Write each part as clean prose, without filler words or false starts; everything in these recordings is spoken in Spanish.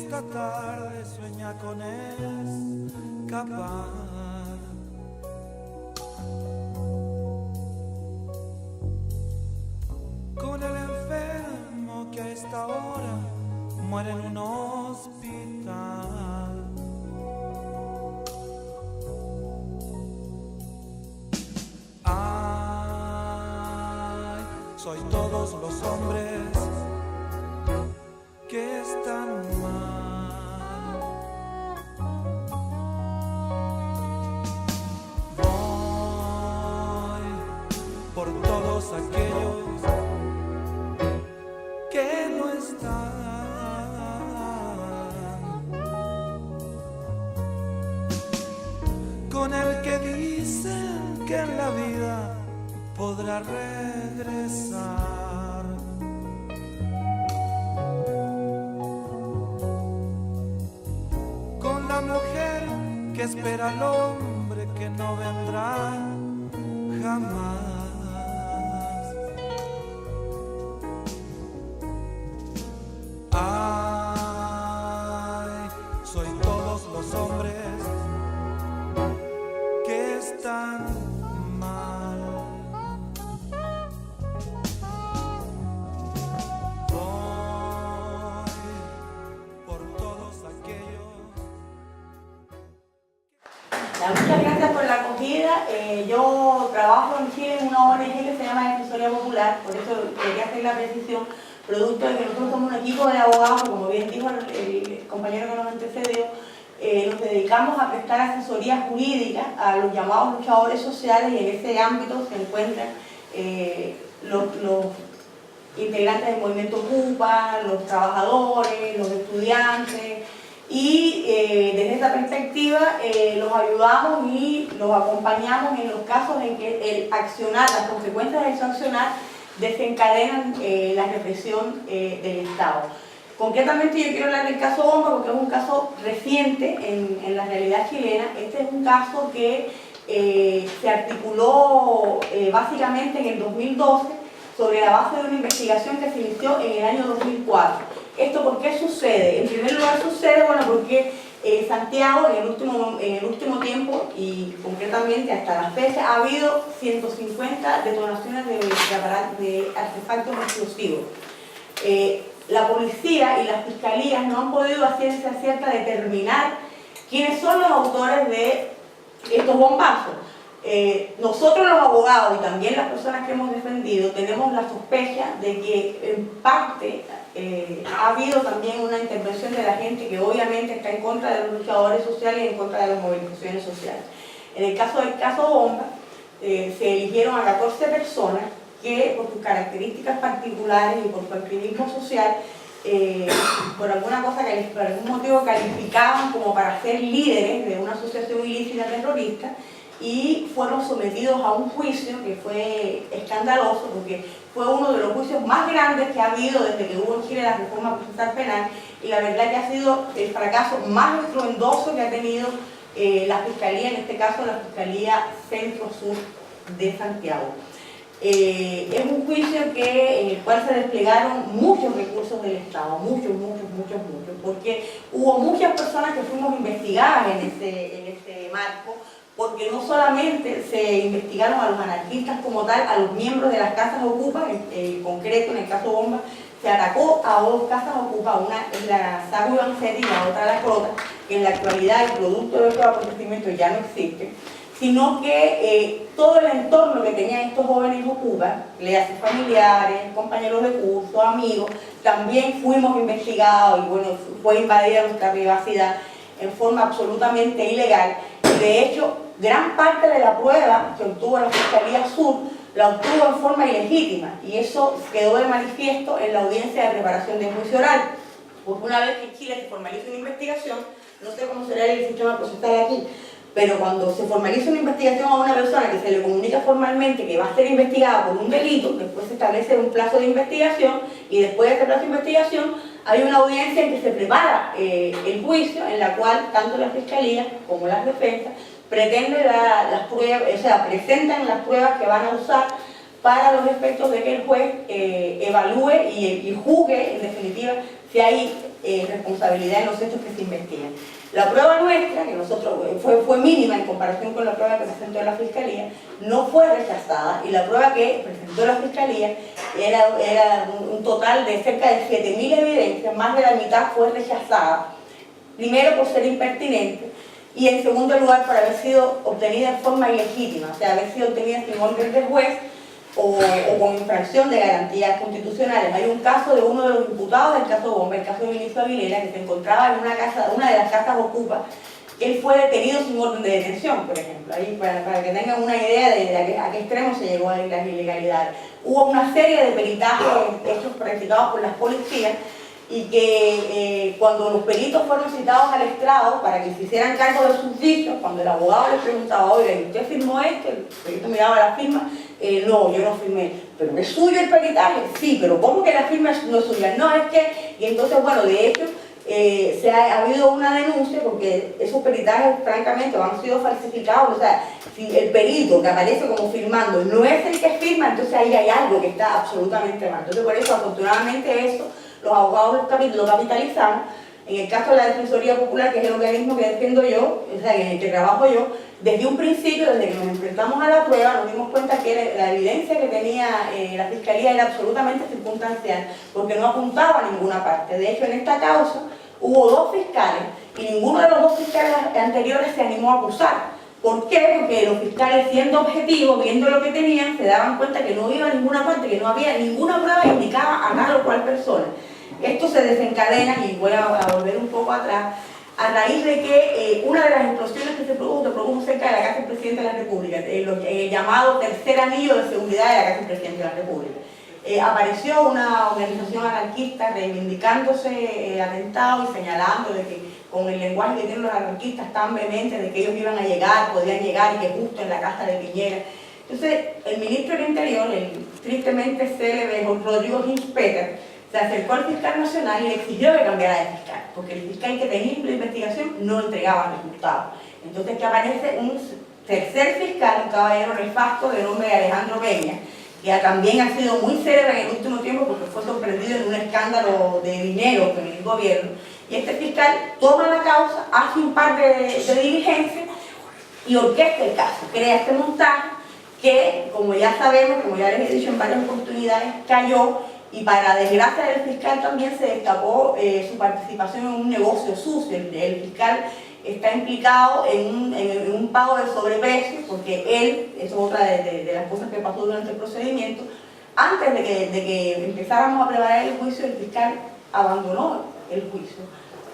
esta tarde sueña con escapar. Con el enfermo que a esta hora muere en un hospital. Ay, soy todos los hombres que están mal. Voy por todos aquellos que no están. Con el que dicen que en la vida podrá regresar. Con la mujer que espera al hombre que no vendrá jamás. Ay, soy todos los hombres que están mal. Voy por todos aquellos. Muchas gracias por la acogida. Yo trabajo en Chile en una ONG que se llama Defensoría Popular, por eso quería hacer la precisión, producto de que nosotros somos un equipo de abogados, como bien dijo el compañero que nos antecedió, nos dedicamos a prestar asesoría jurídica a los llamados luchadores sociales, y en ese ámbito se encuentran los integrantes del movimiento Ocupa, los trabajadores, los estudiantes, y desde esta perspectiva los ayudamos y los acompañamos en los casos en que el accionar, las consecuencias de su accionar desencadenan la represión del Estado. Concretamente yo quiero hablar del caso Bomba porque es un caso reciente en la realidad chilena. Este es un caso que se articuló básicamente en el 2012 sobre la base de una investigación que se inició en el año 2004. ¿Esto por qué sucede? En primer lugar sucede, bueno, porque Santiago en el último tiempo, y concretamente hasta la fecha, ha habido 150 detonaciones de artefactos explosivos. La policía y las fiscalías no han podido a ciencia cierta determinar quiénes son los autores de estos bombazos. Nosotros los abogados y también las personas que hemos defendido tenemos la sospecha de que en parte ha habido también una intervención de la gente que obviamente está en contra de los luchadores sociales y en contra de las movilizaciones sociales. En el caso del caso Bomba, se eligieron a 14 personas que por sus características particulares y por su activismo social, por alguna cosa que por algún motivo calificaban como para ser líderes de una asociación ilícita terrorista, y fueron sometidos a un juicio que fue escandaloso porque fue uno de los juicios más grandes que ha habido desde que hubo en Chile la reforma procesal penal, y la verdad que ha sido el fracaso más estruendoso que ha tenido la Fiscalía, en este caso la Fiscalía Centro-Sur de Santiago. Es un juicio en el cual se desplegaron muchos recursos del Estado, muchos, porque hubo muchas personas que fuimos investigadas en ese marco, porque no solamente se investigaron a los anarquistas como tal, a los miembros de las casas Ocupa, en concreto en el caso Bomba, se atacó a dos casas Ocupa, una es la Sago Ivancetti y la otra la Crota, que en la actualidad el producto de estos acontecimientos ya no existe, sino que todo el entorno que tenían estos jóvenes Ocupa, le hace familiares, compañeros de curso, amigos, también fuimos investigados y bueno, fue invadida nuestra privacidad en forma absolutamente ilegal. De hecho, gran parte de la prueba que obtuvo la Fiscalía Sur la obtuvo en forma ilegítima, y eso quedó de manifiesto en la audiencia de preparación de juicio oral, porque una vez que en Chile se formaliza una investigación, no sé cómo será el sistema procesal aquí, pero cuando se formaliza una investigación a una persona que se le comunica formalmente que va a ser investigada por un delito, después se establece un plazo de investigación, y después de ese plazo de investigación hay una audiencia en que se prepara el juicio, en la cual tanto la Fiscalía como las defensas pretenden las pruebas, o sea, presentan las pruebas que van a usar para los efectos de que el juez evalúe y juzgue, en definitiva, si hay responsabilidad en los hechos que se investigan. La prueba nuestra, que nosotros fue mínima en comparación con la prueba que presentó la Fiscalía, no fue rechazada, y la prueba que presentó la Fiscalía era un total de cerca de 7.000 evidencias, más de la mitad fue rechazada, primero por ser impertinente, y en segundo lugar por haber sido obtenida en forma ilegítima, o sea, haber sido obtenida sin orden del juez o con infracción de garantías constitucionales. Hay un caso de uno de los imputados del caso Bomba, el caso de Vinicio Aguilera, que se encontraba en una de las casas ocupas. Él fue detenido sin orden de detención, por ejemplo, ahí para que tengan una idea de a qué extremo se llegó a las ilegalidades. Hubo una serie de peritajes hechos practicados por las policías, y que cuando los peritos fueron citados al estrado para que se hicieran cargo de sus dichos, cuando el abogado les preguntaba, oiga, ¿usted firmó esto? El perito miraba la firma, no, yo no firmé. ¿Pero es suyo el peritaje? Sí, pero ¿cómo que la firma no es suya? No, es que... Y entonces, bueno, de hecho, ha habido una denuncia porque esos peritajes, francamente, han sido falsificados. O sea, si el perito que aparece como firmando no es el que firma, entonces ahí hay algo que está absolutamente mal. Entonces, por eso, afortunadamente, eso los abogados lo capitalizamos. En el caso de la Defensoría Popular, que es el organismo que defiendo yo, o sea, en el que trabajo yo, desde un principio, desde que nos enfrentamos a la prueba, nos dimos cuenta que la evidencia que tenía la Fiscalía era absolutamente circunstancial, porque no apuntaba a ninguna parte. De hecho, en esta causa hubo 2 fiscales, y ninguno de los 2 fiscales anteriores se animó a acusar. ¿Por qué? Porque los fiscales, siendo objetivos, viendo lo que tenían, se daban cuenta que no iba a ninguna parte, que no había ninguna prueba que indicaba a tal o cual persona. Esto se desencadena, y voy a volver un poco atrás, a raíz de que una de las explosiones que se produjo cerca de la casa del Presidente de la República, el llamado tercer anillo de seguridad de la casa del Presidente de la República. Apareció una organización anarquista reivindicándose atentado y señalando de que con el lenguaje que tienen los anarquistas tan vehemente de que ellos iban a llegar, podían llegar, y que justo en la casa de Piñera. Entonces, el ministro del Interior, el tristemente célebre Rodrigo Ginspeter, se acercó al fiscal nacional y le exigió que cambiara de fiscal, porque el fiscal que tenía la investigación no entregaba resultados. Entonces, que aparece un tercer fiscal, un caballero nefasto de nombre de Alejandro Peña, que también ha sido muy célebre en el último tiempo porque fue sorprendido en un escándalo de dinero en el gobierno. Y este fiscal toma la causa, hace un par de diligencias y orquesta el caso, crea este montaje que, como ya sabemos, como ya les he dicho en varias oportunidades, cayó, y para desgracia del fiscal también se destapó su participación en un negocio sucio. El fiscal está implicado en un pago de sobreprecio, porque él, eso es otra de las cosas que pasó durante el procedimiento, antes de que empezáramos a preparar el juicio, el fiscal abandonó el juicio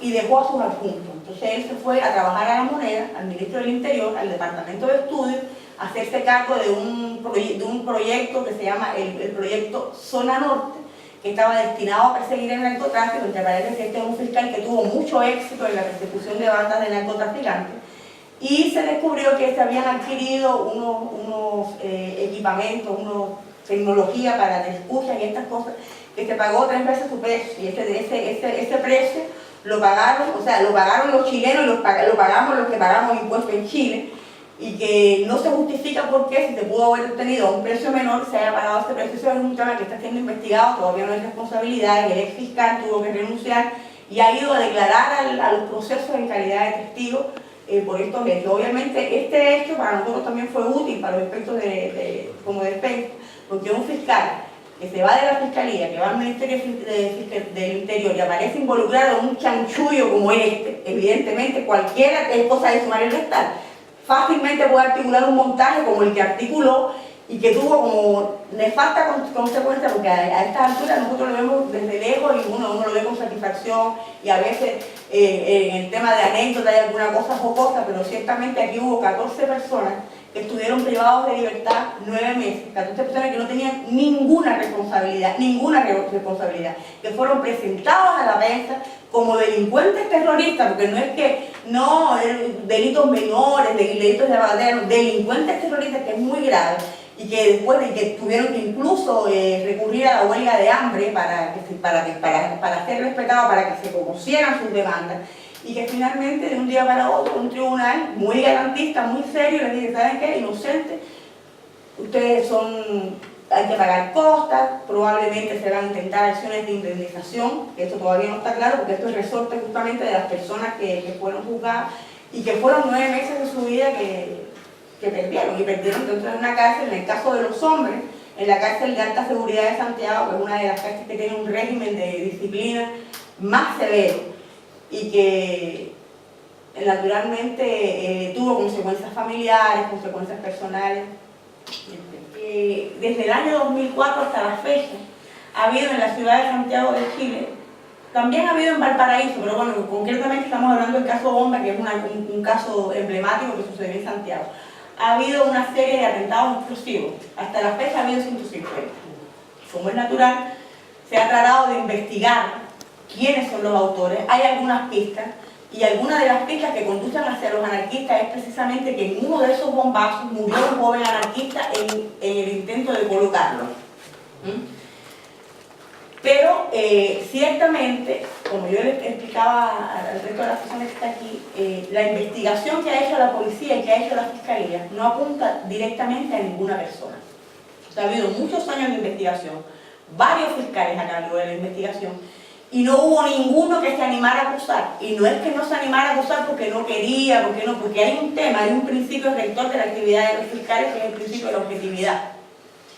y dejó a sus adjuntos. Entonces él se fue a trabajar a La Moneda, al Ministro del Interior, al Departamento de Estudios, a hacerse cargo de un proyecto que se llama el proyecto Zona Norte, que estaba destinado a perseguir el narcotráfico. Porque parece que este es un fiscal que tuvo mucho éxito en la persecución de bandas de narcotraficantes, y se descubrió que se habían adquirido unos equipamientos, tecnología para la escucha y estas cosas, que se pagó 3 veces su precio, y ese precio lo pagaron, o sea, lo pagaron los chilenos y lo pagamos los que pagamos impuestos en Chile, y que no se justifica por qué, si se pudo haber obtenido a un precio menor, se haya pagado este precio. Eso es un tema que está siendo investigado, todavía no hay responsabilidad, el ex fiscal tuvo que renunciar y ha ido a declarar a los procesos en calidad de testigo por estos hechos. Obviamente este hecho para nosotros también fue útil para los efectos como defensa, porque un fiscal que se va de la Fiscalía, que va al Ministerio del Interior y aparece involucrado en un chanchullo como este, evidentemente cualquiera es cosa de sumar y restar, fácilmente puede articular un montaje como el que articuló, y que tuvo como nefasta consecuencia, porque a estas alturas nosotros lo vemos desde lejos y uno lo ve con satisfacción, y a veces en el tema de anécdota hay alguna cosa jocosa, pero ciertamente aquí hubo 14 personas que estuvieron privados de libertad 9 meses, 14 personas que no tenían ninguna responsabilidad, que fueron presentados a la prensa como delincuentes terroristas, porque no es que, no, delitos menores, delitos de lavadero, delincuentes terroristas, que es muy grave, y que después de que tuvieron que incluso recurrir a la huelga de hambre para ser respetados, para que se conocieran sus demandas, y que finalmente de un día para otro un tribunal muy garantista, muy serio, les dice, ¿saben qué? Inocentes, ustedes hay que pagar costas, probablemente se van a intentar acciones de indemnización, esto todavía no está claro porque esto es resorte justamente de las personas que fueron juzgadas y que fueron 9 meses de su vida que perdieron, y perdieron dentro de una cárcel. En el caso de los hombres, en la cárcel de alta seguridad de Santiago, que es una de las cárceles que tiene un régimen de disciplina más severo y que naturalmente tuvo consecuencias familiares, consecuencias personales. Desde el año 2004 hasta la fecha ha habido en la ciudad de Santiago de Chile, también ha habido en Valparaíso, pero bueno, concretamente estamos hablando del caso Bomba, que es un caso emblemático que sucedió en Santiago. Ha habido una serie de atentados explosivos, hasta la fecha ha habido 150. Como es natural, se ha tratado de investigar quiénes son los autores, hay algunas pistas, y alguna de las pistas que conducen hacia los anarquistas es precisamente que en uno de esos bombazos murió un joven anarquista en el intento de colocarlo. Pero ciertamente, como yo les explicaba al resto de las personas que están aquí, la investigación que ha hecho la policía y que ha hecho la fiscalía no apunta directamente a ninguna persona. O sea, ha habido muchos años de investigación, varios fiscales a cargo de la investigación, y no hubo ninguno que se animara a acusar. Y no es que no se animara a acusar porque no quería, porque hay un tema, hay un principio rector de la actividad de los fiscales, que es el principio de la objetividad.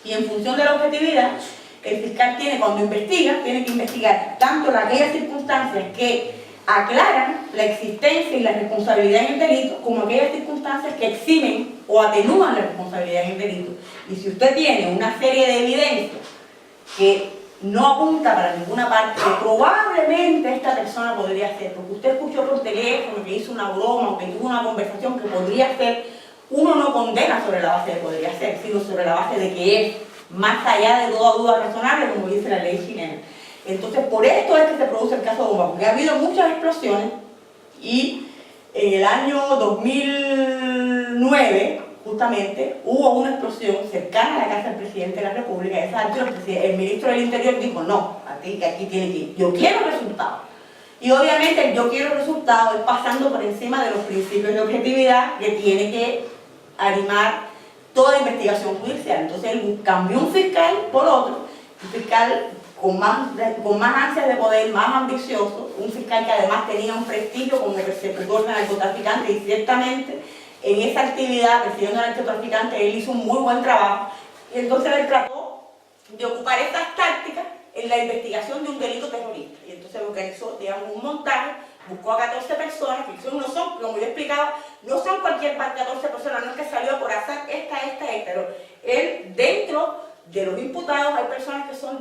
Y en función de la objetividad, el fiscal cuando investiga, tiene que investigar tanto aquellas circunstancias que aclaran la existencia y la responsabilidad en el delito, como aquellas circunstancias que eximen o atenúan la responsabilidad en el delito. Y si usted tiene una serie de evidencias que no apunta para ninguna parte, que probablemente esta persona podría ser, porque usted escuchó por teléfono que hizo una broma o que tuvo una conversación que podría ser, uno no condena sobre la base de podría ser, sino sobre la base de que es, más allá de toda duda razonable, como dice la ley chilena. Entonces, por esto es que se produce el caso Bomba, porque ha habido muchas explosiones y en el año 2009, justamente, hubo una explosión cercana a la casa del presidente de la República. El ministro del Interior dijo, no, aquí tiene que ir, yo quiero resultados. Y obviamente el yo quiero resultados es pasando por encima de los principios de objetividad que tiene que animar toda investigación judicial. Entonces él cambió un fiscal por otro, un fiscal con más ansias de poder, más ambicioso, un fiscal que además tenía un prestigio como persecutor de narcotraficantes, y ciertamente en esa actividad, persiguiendo al narcotraficante, él hizo un muy buen trabajo. Y entonces él trató de ocupar estas tácticas en la investigación de un delito terrorista. Y entonces organizó, digamos, un montaje, buscó a 14 personas, que no son, como yo explicaba, no son cualquier 14 personas, no es que salió por azar esta, pero él, dentro de los imputados, hay personas que son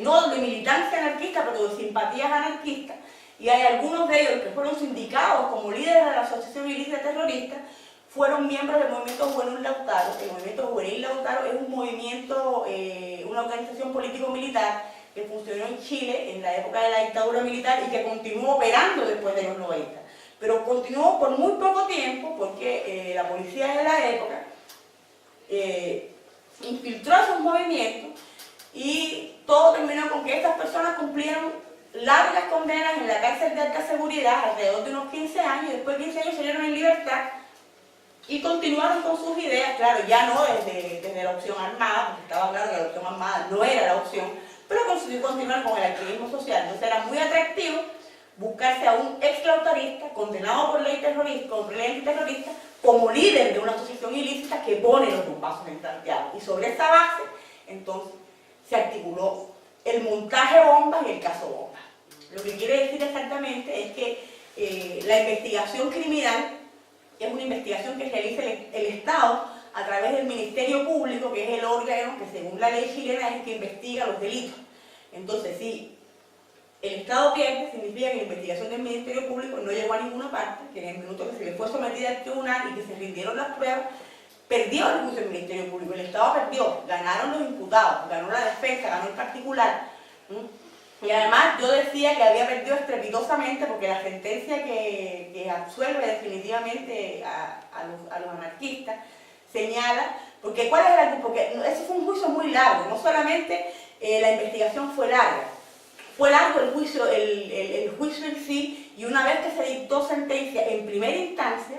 no de militancia anarquista, pero de simpatías anarquistas, y hay algunos de ellos que fueron sindicados como líderes de la Asociación Ilícita Terrorista, fueron miembros del movimiento Juvenil Lautaro. El movimiento Juvenil Lautaro es un movimiento, una organización político-militar que funcionó en Chile en la época de la dictadura militar y que continuó operando después de los 90. Pero continuó por muy poco tiempo porque la policía de la época infiltró esos movimientos y todo terminó con que estas personas cumplieron largas condenas en la cárcel de alta seguridad, alrededor de unos 15 años, y después de 15 años salieron en libertad y continuaron con sus ideas, claro, ya no desde la opción armada, porque estaba claro que la opción armada no era la opción, pero continuaron con el activismo social. Entonces era muy atractivo buscarse a un exlautarista condenado por ley antiterrorista como líder de una asociación ilícita que pone los bombazos en Santiago. Y sobre esa base, entonces, se articuló el montaje Bomba y el caso Bomba. Lo que quiere decir exactamente es que la investigación criminal es una investigación que realiza el Estado a través del Ministerio Público, que es el órgano que según la ley chilena es el que investiga los delitos. Entonces, si el Estado pierde, significa que la investigación del Ministerio Público no llegó a ninguna parte, que en el minuto que se le fue sometida al tribunal y que se rindieron las pruebas, perdió el juicio del Ministerio Público, el Estado perdió, ganaron los imputados, ganó la defensa, ganó el particular. Y además yo decía que había perdido estrepitosamente porque la sentencia que absuelve definitivamente a los anarquistas señala, porque ese fue un juicio muy largo, no solamente la investigación fue larga, fue largo el juicio en sí, y una vez que se dictó sentencia en primera instancia,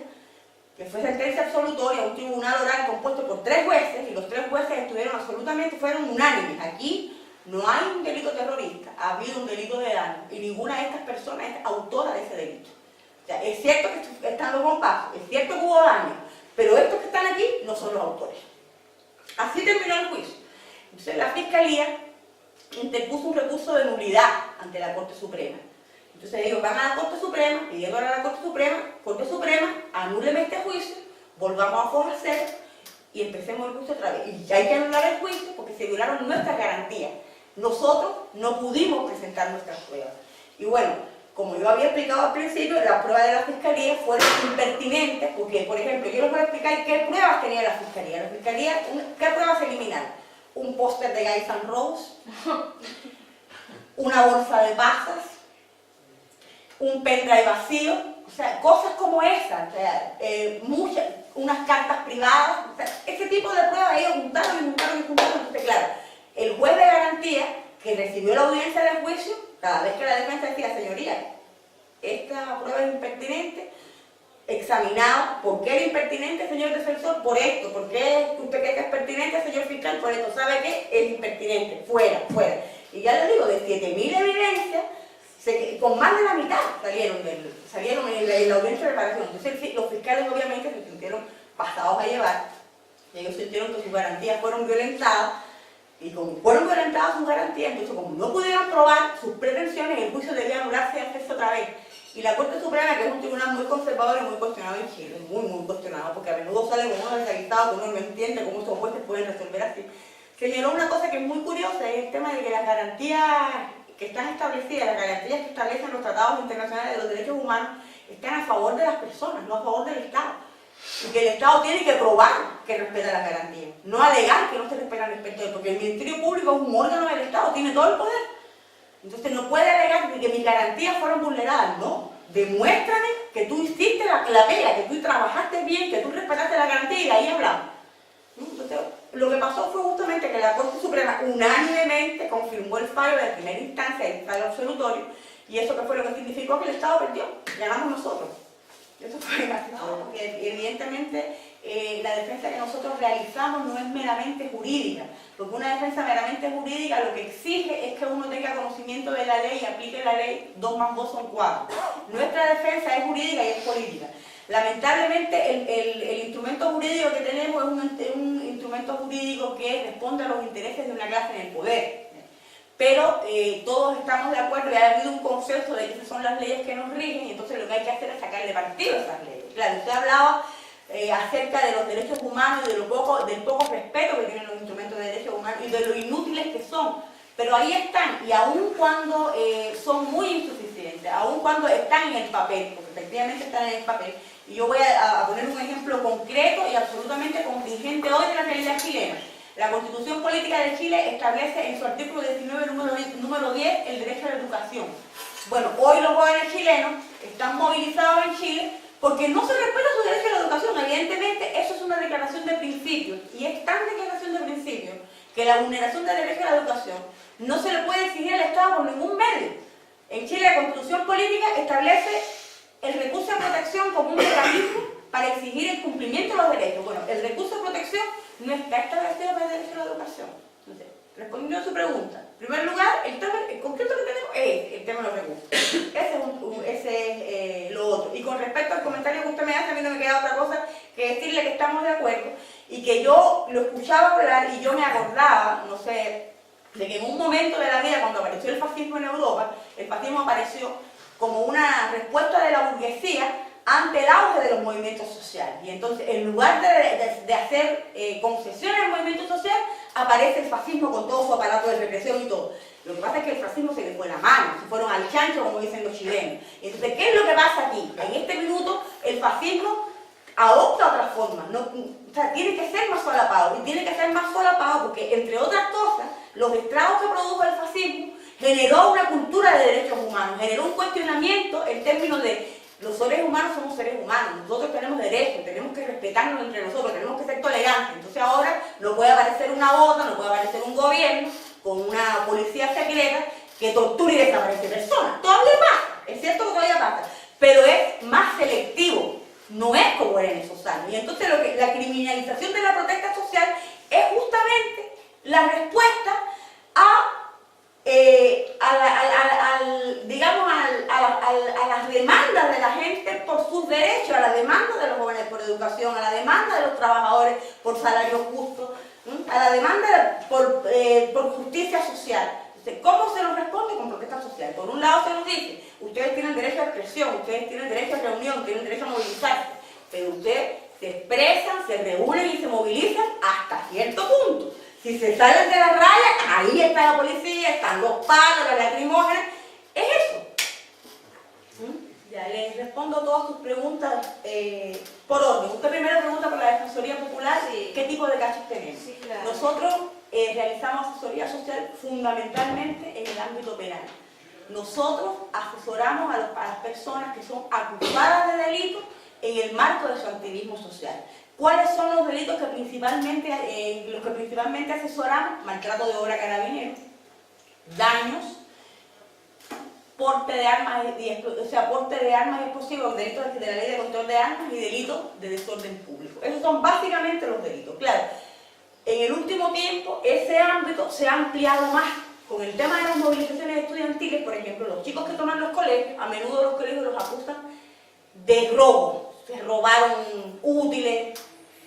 que fue sentencia absolutoria, un tribunal oral compuesto por 3 jueces, y los 3 jueces estuvieron absolutamente, fueron unánimes. Aquí no hay un delito terrorista, ha habido un delito de daño, y ninguna de estas personas es autora de ese delito. O sea, es cierto que están los bombazos, es cierto que hubo daño, pero estos que están aquí no son los autores. Así terminó el juicio. Entonces la Fiscalía interpuso un recurso de nulidad ante la Corte Suprema. Entonces ellos van a la Corte Suprema, pidiéndole a la Corte Suprema, anúleme este juicio, volvamos a foja cero y empecemos el juicio otra vez. Y ya hay que anular el juicio porque se violaron nuestras garantías. Nosotros no pudimos presentar nuestras pruebas. Y bueno, como yo había explicado al principio, las pruebas de la Fiscalía fueron impertinentes porque, por ejemplo, yo les voy a explicar qué pruebas tenía la Fiscalía. La Fiscalía, ¿qué pruebas se eliminaron? Un póster de Guns N' Roses, una bolsa de pasas, un pendrive vacío, o sea, cosas como esas, o sea, unas cartas privadas, o sea, ese tipo de pruebas ellos juntaron. Entonces, claro, el juez de garantía que recibió la audiencia del juicio, cada vez que la defensa decía, señoría, esta prueba es impertinente, examinado, ¿por qué es impertinente, señor defensor? Por esto. ¿Por qué usted cree que es pertinente, señor fiscal? Por esto. ¿Sabe qué? Es impertinente. Fuera. Y ya les digo, de 7.000 evidencias, con más de la mitad salieron en la audiencia de reparación. Entonces los fiscales obviamente se sintieron pasados a llevar, y ellos sintieron que sus garantías fueron violentadas, y como fueron violentadas sus garantías, entonces como no pudieron probar sus pretensiones, el juicio debía anularse y hacerse otra vez. Y la Corte Suprema, que es un tribunal muy conservador y muy cuestionado en Chile, muy cuestionado, porque a menudo sale con uno desaguisado, que uno no entiende cómo estos jueces pueden resolver así, señaló una cosa que es muy curiosa, es el tema de que las garantías que están establecidas, las garantías que establecen los tratados internacionales de los derechos humanos, están a favor de las personas, no a favor del Estado. Y que el Estado tiene que probar que respeta las garantías, no alegar que no se respetan respecto a él, porque el Ministerio Público es un órgano del Estado, tiene todo el poder. Entonces no puede alegar que mis garantías fueron vulneradas, no. Demuéstrame que tú hiciste la pega, que tú trabajaste bien, que tú respetaste la garantía y de ahí hablamos. Entonces, lo que pasó fue justamente que la Corte Suprema unánimemente confirmó el fallo de primera instancia, el fallo absolutorio, y eso que fue lo que significó que el Estado perdió, ganamos nosotros. Eso fue así, porque evidentemente la defensa que nosotros realizamos no es meramente jurídica, porque una defensa meramente jurídica lo que exige es que uno tenga conocimiento de la ley y aplique la ley, 2 más 2 son 4. Nuestra defensa es jurídica y es política. Lamentablemente el instrumento jurídico que tenemos es un instrumento jurídico que responde a los intereses de una clase en el poder. Pero todos estamos de acuerdo y ha habido un consenso de que esas son las leyes que nos rigen, y entonces lo que hay que hacer es sacarle partido a esas leyes. Claro, usted hablaba acerca de los derechos humanos y del poco respeto que tienen los instrumentos de derechos humanos y de lo inútiles que son, pero ahí están, y aun cuando son muy insuficientes, aun cuando están en el papel, porque efectivamente están en el papel, y yo voy a poner un ejemplo concreto y absolutamente contingente hoy de la realidad chilena. La Constitución Política de Chile establece en su artículo 19, número 10, el derecho a la educación. Bueno, hoy los jóvenes chilenos están movilizados en Chile porque no se respeta su derecho a la educación. Evidentemente, eso es una declaración de principios, y es tan declaración de principios que la vulneración del derecho a la educación no se le puede exigir al Estado por ningún medio. En Chile, la Constitución Política establece el recurso de protección como un mecanismo para exigir el cumplimiento de los derechos. Bueno, el recurso de protección no está establecido para el derecho a la educación. Entonces, respondiendo a su pregunta, en primer lugar, el concreto que tenemos es el tema de los recursos. Ese es lo otro. Y con respecto al comentario que usted me hace, a mí no me queda otra cosa que decirle que estamos de acuerdo y que yo lo escuchaba hablar y yo me acordaba, no sé, de que en un momento de la vida, cuando apareció el fascismo en Europa, el fascismo apareció como una respuesta de la burguesía ante el auge de los movimientos sociales. Y entonces, en lugar de hacer concesiones al movimiento social, aparece el fascismo con todo su aparato de represión y todo. Lo que pasa es que el fascismo se le fue la mano, se fueron al chancho, como dicen los chilenos. Entonces, ¿qué es lo que pasa aquí? En este minuto, el fascismo adopta otras formas. No, o sea, tiene que ser más solapado, y tiene que ser más solapado porque, entre otras cosas, los estragos que produjo el fascismo generó una cultura de derechos humanos, generó un cuestionamiento en términos de los seres humanos somos seres humanos, nosotros tenemos derechos, tenemos que respetarnos entre nosotros, tenemos que ser tolerantes. Entonces ahora no puede aparecer una bota, no puede aparecer un gobierno con una policía secreta que torture y desaparece personas. Todavía pasa, es cierto que todavía pasa, pero es más selectivo, no es como era en esos años. Y entonces la criminalización de la protesta social es justamente la respuesta a las demandas de la gente por sus derechos, a la demanda de los jóvenes por educación, a la demanda de los trabajadores por salarios justos, a la demanda por justicia social. Entonces, ¿cómo se nos responde? Con protesta social. Por un lado se nos dice, ustedes tienen derecho a expresión, ustedes tienen derecho a reunión, tienen derecho a movilizarse, pero ustedes se expresan, se reúnen y se movilizan hasta cierto punto. Si se salen de las rayas, ahí está la policía, están los palos, las lacrimógenas. Es eso. Ya les respondo todas sus preguntas por orden. Usted primero pregunta por la Defensoría Popular, sí. ¿Qué tipo de casos tenemos? Sí, claro. Nosotros realizamos asesoría social fundamentalmente en el ámbito penal. Nosotros asesoramos a las personas que son acusadas de delitos en el marco de su activismo social. ¿Cuáles son los delitos que principalmente asesoramos? Maltrato de obra carabinero, daños, porte de armas y explosivos, delitos de la ley de control de armas y delitos de desorden público. Esos son básicamente los delitos. Claro, en el último tiempo ese ámbito se ha ampliado más. Con el tema de las movilizaciones estudiantiles, por ejemplo, los chicos que toman los colegios, a menudo los colegios los acusan de robo. Se robaron útiles,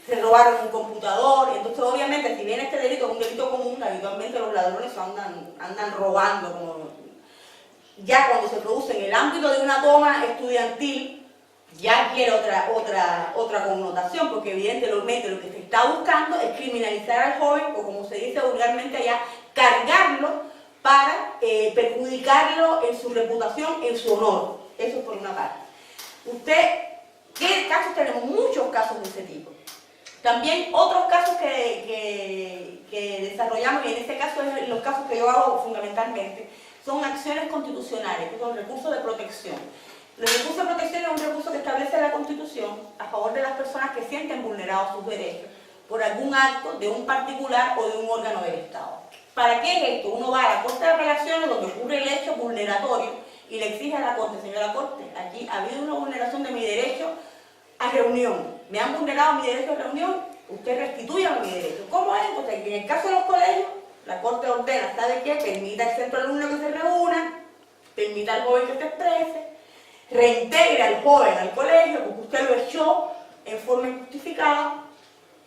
se robaron un computador, entonces obviamente si bien este delito es un delito común, habitualmente los ladrones andan robando. Ya cuando se produce en el ámbito de una toma estudiantil, ya quiere otra connotación, porque evidentemente lo que se está buscando es criminalizar al joven, o como se dice vulgarmente allá, cargarlo para perjudicarlo en su reputación, en su honor. Eso es por una parte. ¿Qué casos tenemos? Muchos casos de ese tipo. También otros casos que desarrollamos, y en este caso es los casos que yo hago fundamentalmente, son acciones constitucionales, que son recursos de protección. El recurso de protección es un recurso que establece la Constitución a favor de las personas que sienten vulnerados sus derechos por algún acto de un particular o de un órgano del Estado. ¿Para qué es esto? Uno va a la Corte de Apelaciones donde ocurre el hecho vulneratorio y le exige a la Corte, señora Corte, aquí ha habido una vulneración de mi derecho a reunión, me han vulnerado mi derecho a reunión, usted restituya mi derecho. ¿Cómo es? Entonces, en el caso de los colegios, la Corte ordena, ¿sabe qué? Permita al centro alumno que se reúna, permita al joven que se exprese, reintegre al joven al colegio porque usted lo echó en forma injustificada.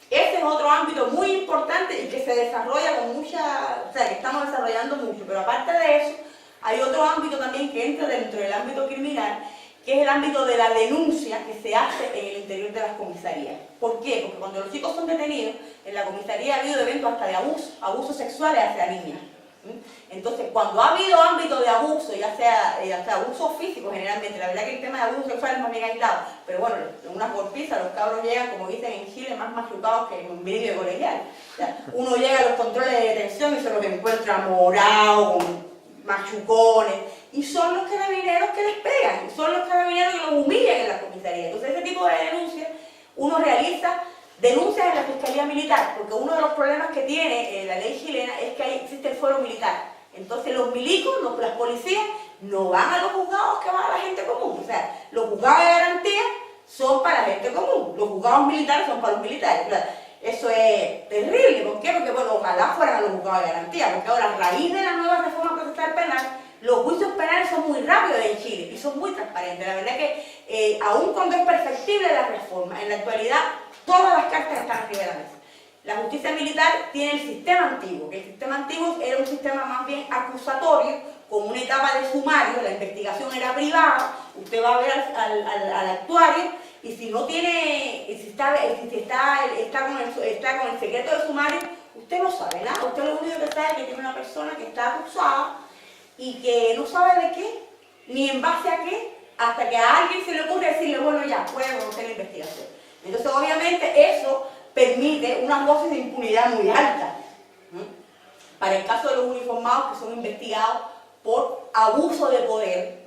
Ese es otro ámbito muy importante y que se desarrolla con que estamos desarrollando mucho, pero aparte de eso, hay otro ámbito también que entra dentro del ámbito criminal, que es el ámbito de la denuncia que se hace en el interior de las comisarías. ¿Por qué? Porque cuando los chicos son detenidos, en la comisaría ha habido eventos hasta de abusos sexuales hacia niñas. Entonces, cuando ha habido ámbito de abuso, ya sea abuso físico generalmente, la verdad que el tema de abuso sexual es más bien aislado, pero bueno, en una golpiza los cabros llegan, como dicen en Chile, más machucados que en un vídeo colegial. O sea, uno llega a los controles de detención y se los encuentra morados, con machucones, y son los carabineros que les pegan, y son los carabineros que los humillan en la comisaría. Entonces, ese tipo de denuncias, uno realiza denuncias en la Fiscalía Militar, porque uno de los problemas que tiene la ley chilena es que ahí existe el fuero militar. Entonces los milicos, las policías, no van a los juzgados que va a la gente común. O sea, los juzgados de garantía son para la gente común, los juzgados militares son para los militares. Claro, eso es terrible. ¿Por qué? Porque bueno, ojalá fueran a los juzgados de garantía, porque ahora a raíz de la nueva reforma procesal penal, los juicios penales son muy rápidos en Chile y son muy transparentes. La verdad que aun cuando es perfectible la reforma, en la actualidad todas las cartas están arriba de la mesa. La justicia militar tiene el sistema antiguo, que el sistema antiguo era un sistema más bien acusatorio, con una etapa de sumario, la investigación era privada, usted va a ver al actuario y si no tiene, si está con el secreto de sumario, usted no sabe nada, usted lo único que sabe es que tiene una persona que está acusada y que no sabe de qué, ni en base a qué, hasta que a alguien se le ocurre decirle, bueno ya, puede conocer la investigación. Entonces obviamente eso permite unas dosis de impunidad muy altas. Para el caso de los uniformados que son investigados por abuso de poder,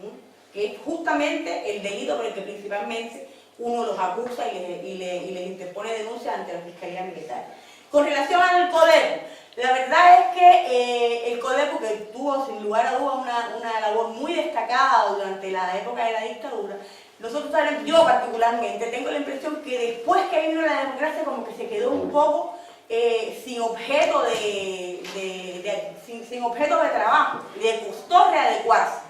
que es justamente el delito por el que principalmente uno los acusa y les interpone denuncias ante la Fiscalía Militar. Con relación al CODEPU, la verdad es que el CODEPU, que tuvo sin lugar a dudas una labor muy destacada durante la época de la dictadura, nosotros, yo particularmente, tengo la impresión que después que vino la democracia como que se quedó un poco sin objeto sin objeto de trabajo, le costó readecuarse.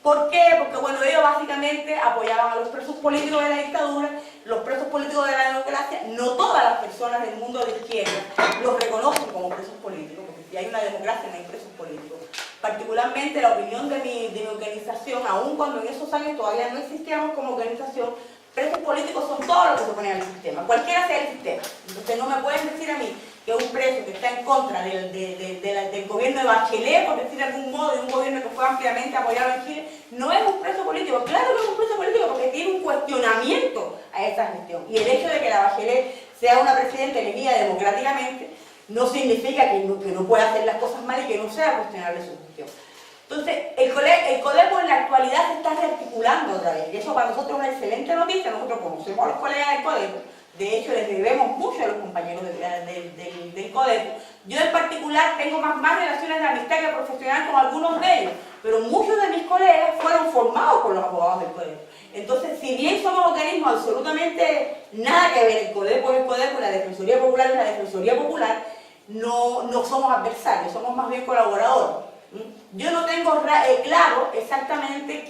¿Por qué? Porque bueno, ellos básicamente apoyaban a los presos políticos de la dictadura, los presos políticos de la democracia. No todas las personas del mundo de izquierda los reconocen como presos políticos, porque si hay una democracia no hay presos políticos. Particularmente la opinión de mi organización, aun cuando en esos años todavía no existíamos como organización, presos políticos son todos los que se oponen al sistema, cualquiera sea el sistema. Entonces no me pueden decir a mí que un preso que está en contra del gobierno de Bachelet, por decir de algún modo, de un gobierno que fue ampliamente apoyado en Chile, no es un preso político. Claro que es un preso político porque tiene un cuestionamiento a esa gestión. Y el hecho de que la Bachelet sea una presidenta elegida democráticamente no significa que no pueda hacer las cosas mal y que no sea cuestionable su gestión. Entonces, el CODEPO en la actualidad se está rearticulando otra vez, y eso para nosotros es una excelente noticia. Nosotros conocemos a los colegas del CODEPO, de hecho les debemos mucho a los compañeros del CODEPO. Yo en particular tengo más relaciones de amistad que profesional con algunos de ellos, pero muchos de mis colegas fueron formados por los abogados del CODEPO. Entonces, si bien somos organismos absolutamente nada que ver, el CODEPO es el CODEPO, la Defensoría Popular es la Defensoría Popular, no somos adversarios, somos más bien colaboradores. Yo no tengo claro exactamente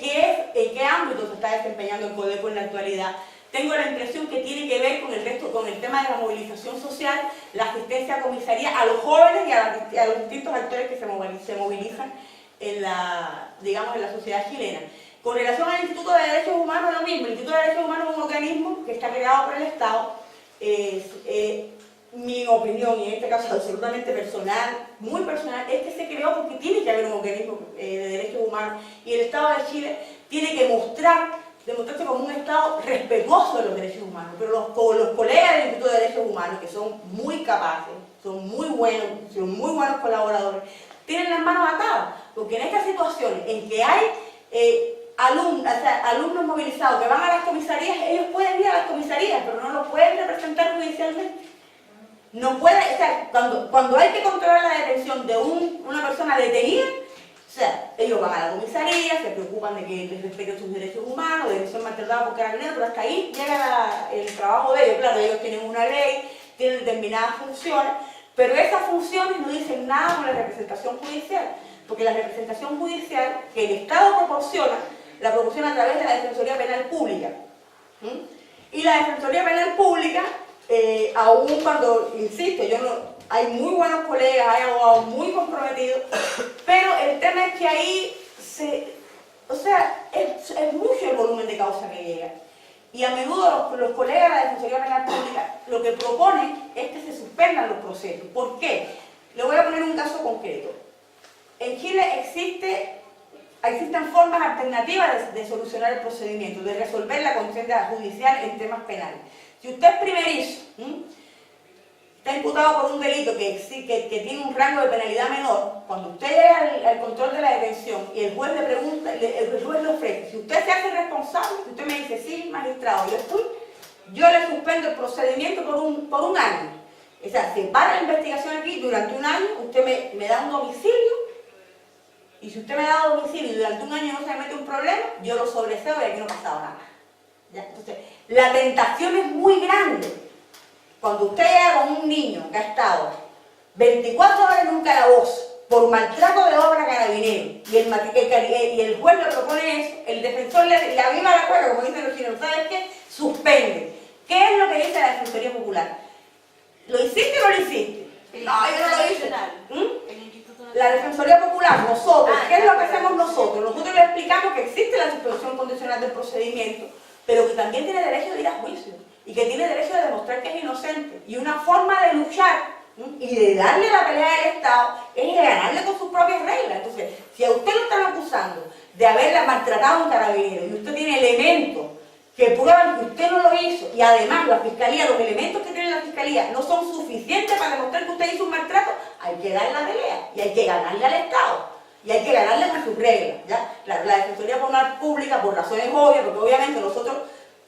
en qué ámbito se está desempeñando el CODEPO en la actualidad. Tengo la impresión que tiene que ver con el tema de la movilización social, la asistencia a comisaría, a los jóvenes y a los distintos actores que se movilizan en la sociedad chilena. Con relación al Instituto de Derechos Humanos, lo mismo. El Instituto de Derechos Humanos es un organismo que está creado por el Estado. Mi opinión, y en este caso absolutamente personal, muy personal, es que se creó porque tiene que haber un organismo de derechos humanos y el Estado de Chile tiene que demostrarse como un Estado respetuoso de los derechos humanos. Pero los colegas del Instituto de Derechos Humanos, que son muy capaces, son muy buenos colaboradores, tienen las manos atadas, porque en estas situaciones en que hay alumnos movilizados que van a las comisarías, ellos pueden ir a las comisarías, pero no los pueden representar judicialmente. No puede, o sea, cuando hay que controlar la detención de una persona detenida, o sea, ellos van a la comisaría, se preocupan de que les respeten sus derechos humanos, de que son maltratados por carabineros, pero hasta ahí llega el trabajo de ellos. Claro, ellos tienen una ley, tienen determinadas funciones, pero esas funciones no dicen nada con la representación judicial, porque la representación judicial que el Estado proporciona, la proporciona a través de la Defensoría Penal Pública. Y la Defensoría Penal Pública, aún cuando, insisto, hay muy buenos colegas, hay abogados muy comprometidos, pero el tema es que ahí es mucho el volumen de causa que llega. Y a menudo los colegas de la Defensoría Penal Pública lo que proponen es que se suspendan los procesos. ¿Por qué? Le voy a poner un caso concreto. En Chile existen formas alternativas de solucionar el procedimiento, de resolver la contienda judicial en temas penales. Si usted es primerizo, está imputado por un delito que tiene un rango de penalidad menor, cuando usted llega al control de la detención y el juez le pregunta, el juez le ofrece, si usted se hace responsable, usted me dice, sí, magistrado, yo le suspendo el procedimiento por un año. O sea, se para la investigación aquí durante un año, usted me da un domicilio, y si usted me da domicilio y durante un año no se me mete un problema, yo lo sobreseo y aquí no ha pasado nada. ¿Ya? Entonces, la tentación es muy grande. Cuando usted llega con un niño que ha estado 24 horas en un calabozo por maltrato de obra carabinero y el juez le propone eso, el defensor le aviva la cuerda, como dicen los chinos, ¿sabes qué? Suspende. ¿Qué es lo que dice la Defensoría Popular? ¿Lo hiciste o no lo hiciste? No, yo no lo hice. La Defensoría Popular, nosotros, ¿qué es lo que hacemos nosotros? Nosotros le explicamos que existe la suspensión condicional del procedimiento, pero que también tiene derecho de ir a juicio y que tiene derecho de demostrar que es inocente. Y una forma de luchar y de darle la pelea al Estado es de ganarle con sus propias reglas. Entonces, si a usted lo están acusando de haberla maltratado a un carabinero y usted tiene elementos que prueban que usted no lo hizo, y además la fiscalía, los elementos que tiene la fiscalía no son suficientes para demostrar que usted hizo un maltrato, hay que dar la pelea y hay que ganarle al Estado y hay que ganarle con sus reglas, ¿ya? La Defensoría Penal Pública, por razones obvias, porque obviamente nosotros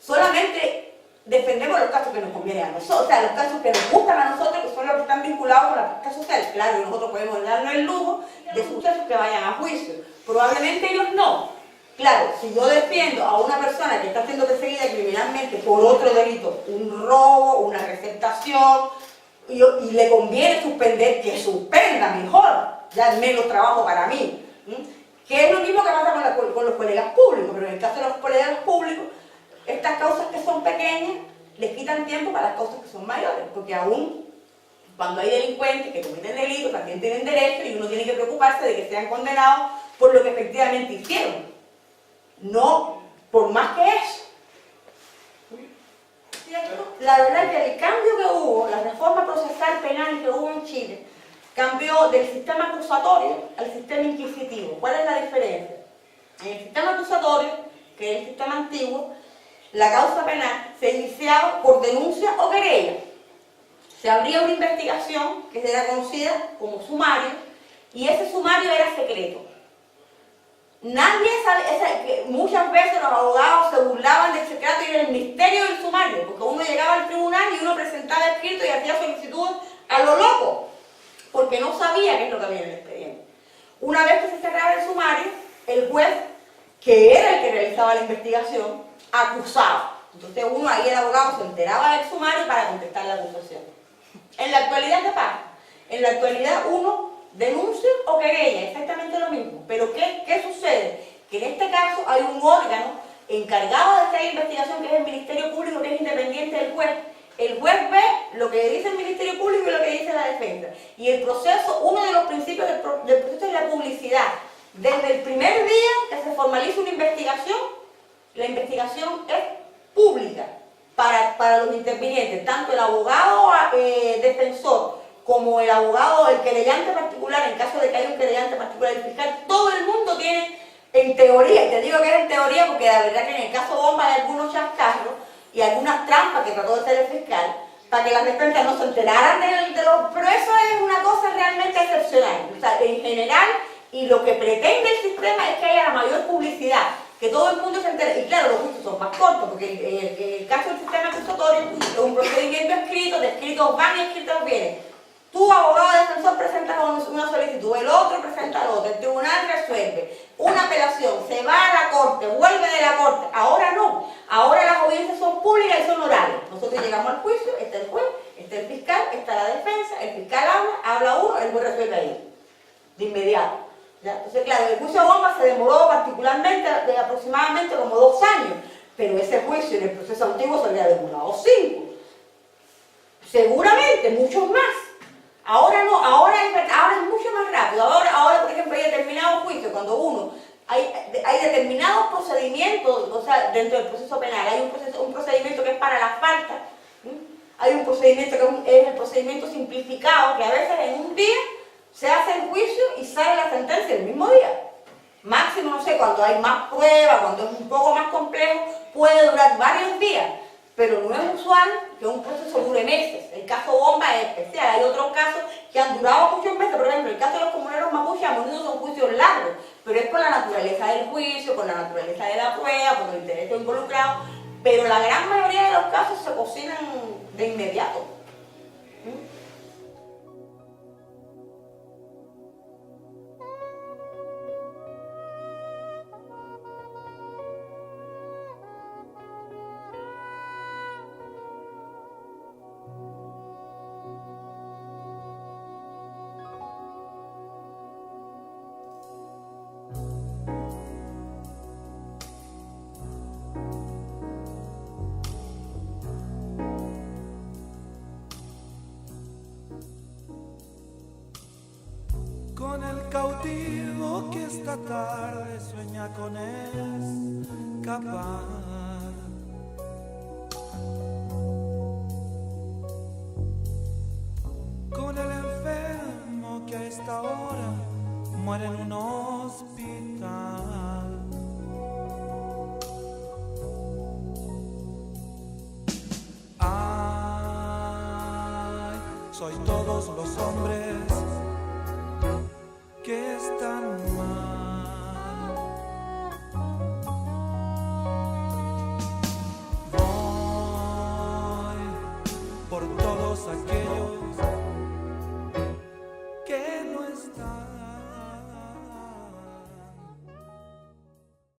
solamente defendemos los casos que nos convienen a nosotros, o sea, los casos que nos gustan a nosotros, que son los que están vinculados con la práctica social. Claro, nosotros podemos darnos el lujo de sus casos que vayan a juicio, probablemente ellos no. Claro, si yo defiendo a una persona que está siendo perseguida criminalmente por otro delito, un robo, una receptación, y le conviene suspender, que suspenda mejor, ya es menos trabajo para mí. Que es lo mismo que pasa con los colegas públicos, pero en el caso de los colegas públicos, estas causas que son pequeñas les quitan tiempo para las causas que son mayores, porque aún cuando hay delincuentes que cometen delitos también tienen derecho y uno tiene que preocuparse de que sean condenados por lo que efectivamente hicieron, no por más que eso. La verdad es que el cambio que hubo, la reforma procesal penal que hubo en Chile, cambió del sistema acusatorio al sistema inquisitivo. ¿Cuál es la diferencia? En el sistema acusatorio, que es el sistema antiguo, la causa penal se iniciaba por denuncia o querella. Se abría una investigación que era conocida como sumario y ese sumario era secreto. Nadie sabe, muchas veces los abogados se burlaban del secreto y del misterio del sumario, porque uno llegaba al tribunal y uno presentaba escrito y hacía solicitudes a lo loco, porque no sabía qué es lo que había en el expediente. Una vez que se cerraba el sumario, el juez, que era el que realizaba la investigación, acusaba. Entonces uno ahí, el abogado, se enteraba del sumario para contestar la acusación. En la actualidad, ¿qué pasa? En la actualidad uno denuncia o querella, exactamente lo mismo. Pero ¿qué sucede? Que en este caso hay un órgano encargado de hacer la investigación, que es el Ministerio Público, que es independiente del juez. El juez ve lo que dice el Ministerio Público y lo que dice la defensa. Y el proceso, uno de los principios del proceso es la publicidad. Desde el primer día que se formaliza una investigación, la investigación es pública para los intervinientes, tanto el abogado defensor como el abogado, el querellante particular, en caso de que haya un querellante particular, el fiscal, todo el mundo tiene, en teoría, y te digo que es en teoría porque la verdad que en el caso Bomba hay algunos chascarros y algunas trampas que trató de hacer el fiscal para que las defensas no se enteraran de los... Pero eso es una cosa realmente excepcional. O sea, en general, y lo que pretende el sistema es que haya la mayor publicidad, que todo el mundo se entere. Y claro, los juicios son más cortos, porque en el caso del sistema acusatorio es un procedimiento escrito, de escritos van y escritos vienen. Tú, abogado defensor, presentas una solicitud, el otro presenta al otro, el tribunal resuelve, una apelación, se va a la corte, vuelve de la corte. Ahora no, ahora las audiencias son públicas y son orales. Nosotros llegamos al juicio, está el juez, está el fiscal, está la defensa, el fiscal habla uno, el juez resuelve ahí, de inmediato. ¿Ya? Entonces, claro, el juicio de Bomba se demoró particularmente de aproximadamente como 2 años, pero ese juicio en el proceso antiguo se había demorado 5. Seguramente, muchos más. Ahora no, ahora es mucho más rápido. Ahora, por ejemplo, hay determinados juicios, cuando hay determinados procedimientos, o sea, dentro del proceso penal, hay un procedimiento que es para la falta, hay un procedimiento que es el procedimiento simplificado, que a veces en un día se hace el juicio y sale la sentencia el mismo día. Máximo, no sé, cuando hay más pruebas, cuando es un poco más complejo, puede durar varios días. Pero no es usual que un proceso dure meses. El caso Bomba es especial. Hay otros casos que han durado muchos meses. Por ejemplo, el caso de los comuneros mapuches, a menudo son juicios largos, pero es por la naturaleza del juicio, por la naturaleza de la prueba, por los intereses involucrados. Pero la gran mayoría de los casos se cocinan de inmediato. Con el cautivo que esta tarde sueña con escapar. Con el enfermo que a esta hora muere en un hospital. Ay, soy todos los hombres que están mal. Voy por todos aquellos que no están.